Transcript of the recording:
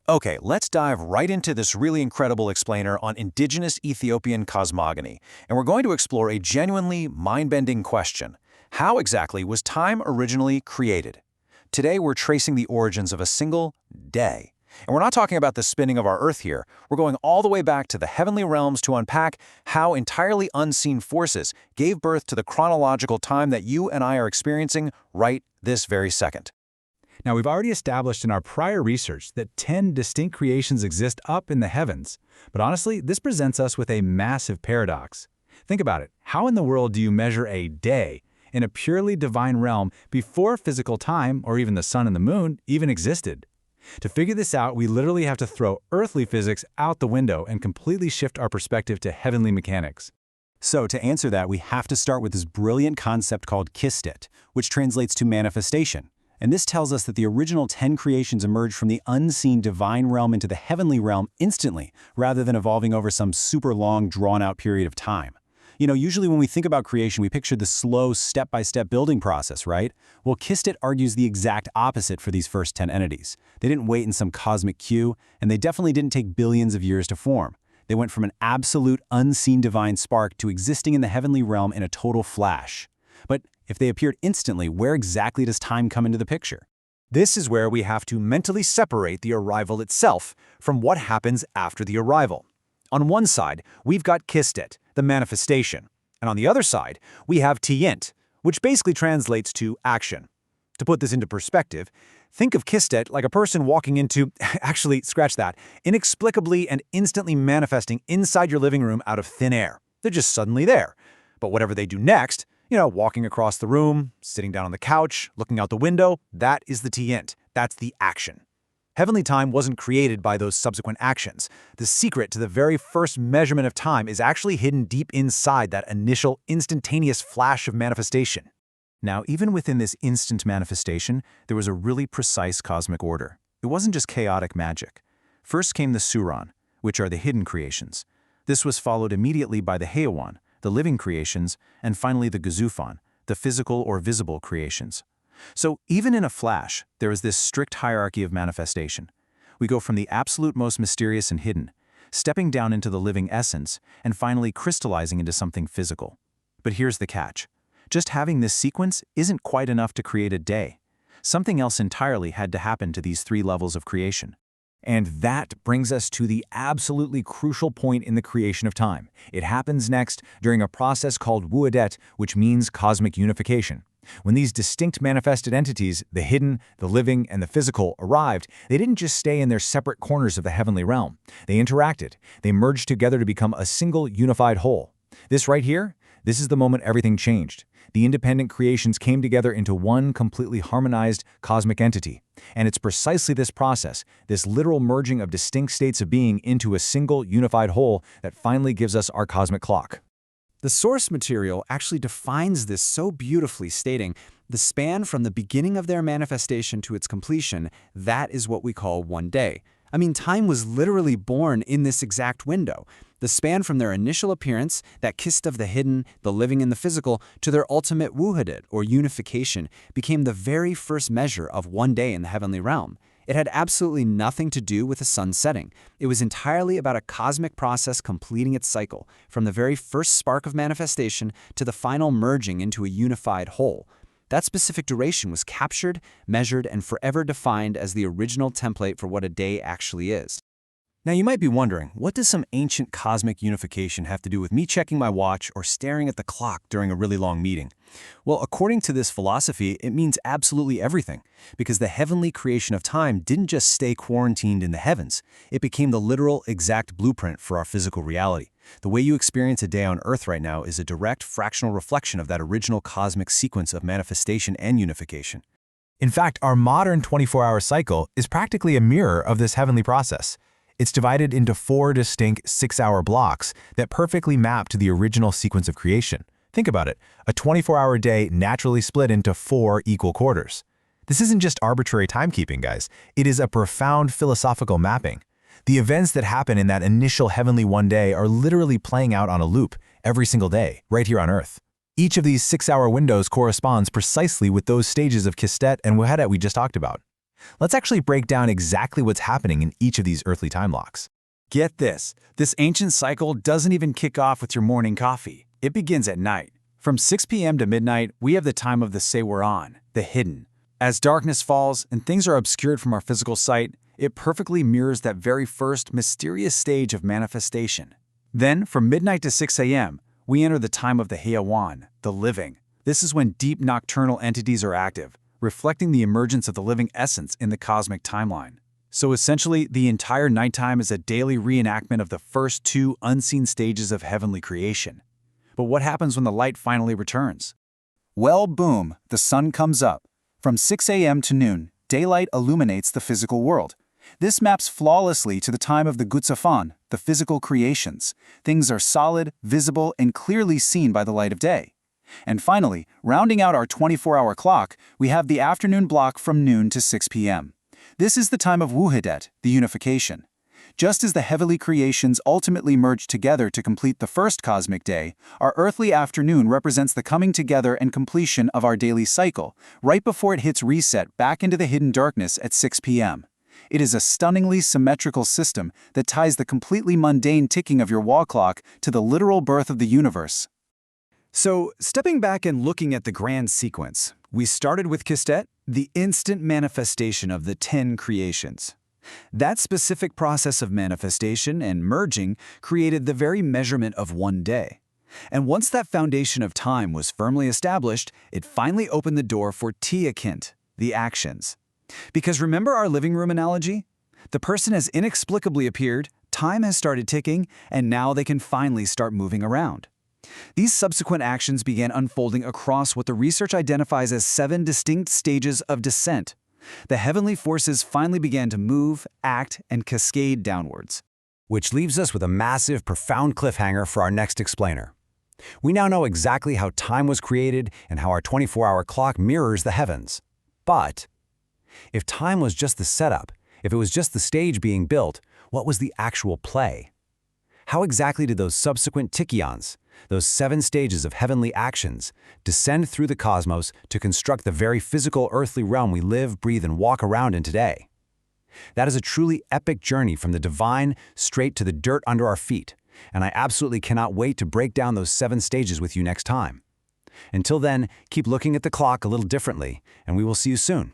Okay, let's dive right into this really incredible explainer on indigenous Ethiopian cosmogony, and we're going to explore a genuinely mind-bending question. How exactly was time originally created? Today we're tracing the origins of a single day. And we're not talking about the spinning of our Earth here. We're going all the way back to the heavenly realms to unpack how entirely unseen forces gave birth to the chronological time that you and I are experiencing right this very second. Now, we've already established in our prior research that 10 distinct creations exist up in the heavens. But honestly, this presents us with a massive paradox. Think about it. How in the world do you measure a day in a purely divine realm before physical time, or even the sun and the moon, even existed? To figure this out, we literally have to throw earthly physics out the window and completely shift our perspective to heavenly mechanics. So to answer that, we have to start with this brilliant concept called kistet, which translates to manifestation. And this tells us that the original 10 creations emerged from the unseen divine realm into the heavenly realm instantly, rather than evolving over some super long, drawn-out period of time. You know, usually when we think about creation, we picture the slow, step-by-step building process, right? Well, Kistet argues the exact opposite for these first 10 entities. They didn't wait in some cosmic queue, and they definitely didn't take billions of years to form. They went from an absolute, unseen divine spark to existing in the heavenly realm in a total flash. But if they appeared instantly, where exactly does time come into the picture? This is where we have to mentally separate the arrival itself from what happens after the arrival. On one side, we've got Kistet, the manifestation, and on the other side, we have Tiyent, which basically translates to action. To put this into perspective, think of Kistet like a person walking into, actually, scratch that, inexplicably and instantly manifesting inside your living room out of thin air. They're just suddenly there. But whatever they do next, walking across the room, sitting down on the couch, looking out the window, that is the Tiyent. That's the action. Heavenly time wasn't created by those subsequent actions. The secret to the very first measurement of time is actually hidden deep inside that initial instantaneous flash of manifestation. Now, even within this instant manifestation, there was a really precise cosmic order. It wasn't just chaotic magic. First came the Suran, which are the hidden creations. This was followed immediately by the Heawan, the living creations, and finally the Gazufan, the physical or visible creations. So even in a flash, there is this strict hierarchy of manifestation. We go from the absolute most mysterious and hidden, stepping down into the living essence, and finally crystallizing into something physical. But here's the catch. Just having this sequence isn't quite enough to create a day. Something else entirely had to happen to these three levels of creation. And that brings us to the absolutely crucial point in the creation of time. It happens next during a process called Wuadet, which means cosmic unification. When these distinct manifested entities, the hidden, the living, and the physical, arrived, they didn't just stay in their separate corners of the heavenly realm. They interacted. They merged together to become a single unified whole. This right here, this is the moment everything changed. The independent creations came together into one completely harmonized cosmic entity. And it's precisely this process, this literal merging of distinct states of being into a single unified whole, that finally gives us our cosmic clock. The source material actually defines this so beautifully, stating, the span from the beginning of their manifestation to its completion, that is what we call one day. I mean, time was literally born in this exact window. The span from their initial appearance, that kissed of the hidden, the living, and the physical, to their ultimate wuhadet, or unification, became the very first measure of one day in the heavenly realm. It had absolutely nothing to do with the sun setting. It was entirely about a cosmic process completing its cycle, from the very first spark of manifestation to the final merging into a unified whole. That specific duration was captured, measured, and forever defined as the original template for what a day actually is. Now you might be wondering, what does some ancient cosmic unification have to do with me checking my watch or staring at the clock during a really long meeting? Well, according to this philosophy, it means absolutely everything, because the heavenly creation of time didn't just stay quarantined in the heavens. It became the literal, exact blueprint for our physical reality. The way you experience a day on Earth right now is a direct fractional reflection of that original cosmic sequence of manifestation and unification. In fact, our modern 24-hour cycle is practically a mirror of this heavenly process. It's divided into 4 distinct 6-hour blocks that perfectly map to the original sequence of creation. Think about it, a 24-hour day naturally split into 4 equal quarters. This isn't just arbitrary timekeeping, guys. It is a profound philosophical mapping. The events that happen in that initial heavenly one day are literally playing out on a loop every single day, right here on Earth. Each of these 6-hour windows corresponds precisely with those stages of Kistet and Wuadet we just talked about. Let's actually break down exactly what's happening in each of these earthly time blocks. Get this, this ancient cycle doesn't even kick off with your morning coffee. It begins at night. From 6 p.m. to midnight, we have the time of the Seiwaran, the hidden. As darkness falls and things are obscured from our physical sight, it perfectly mirrors that very first mysterious stage of manifestation. Then, from midnight to 6 a.m., we enter the time of the Heiawan, the living. This is when deep nocturnal entities are active, reflecting the emergence of the living essence in the cosmic timeline. So essentially, the entire nighttime is a daily reenactment of the first two unseen stages of heavenly creation. But what happens when the light finally returns? Well, boom, the sun comes up. From 6 a.m. to noon, daylight illuminates the physical world. This maps flawlessly to the time of the Gutsafan, the physical creations. Things are solid, visible, and clearly seen by the light of day. And finally, rounding out our 24-hour clock, we have the afternoon block from noon to 6 p.m. This is the time of Wuhidet, the unification. Just as the heavenly creations ultimately merge together to complete the first cosmic day, our earthly afternoon represents the coming together and completion of our daily cycle, right before it hits reset back into the hidden darkness at 6 p.m. It is a stunningly symmetrical system that ties the completely mundane ticking of your wall clock to the literal birth of the universe. So, stepping back and looking at the grand sequence, we started with Kistet, the instant manifestation of the 10 creations. That specific process of manifestation and merging created the very measurement of one day. And once that foundation of time was firmly established, it finally opened the door for Tiakint, the actions. Because remember our living room analogy? The person has inexplicably appeared, time has started ticking, and now they can finally start moving around. These subsequent actions began unfolding across what the research identifies as 7 distinct stages of descent. The heavenly forces finally began to move, act, and cascade downwards. Which leaves us with a massive, profound cliffhanger for our next explainer. We now know exactly how time was created and how our 24-hour clock mirrors the heavens. But if time was just the setup, if it was just the stage being built, what was the actual play? How exactly did those subsequent tikions, those 7 stages of heavenly actions, descend through the cosmos to construct the very physical earthly realm we live, breathe, and walk around in today? That is a truly epic journey from the divine straight to the dirt under our feet, and I absolutely cannot wait to break down those 7 stages with you next time. Until then, keep looking at the clock a little differently, and we will see you soon.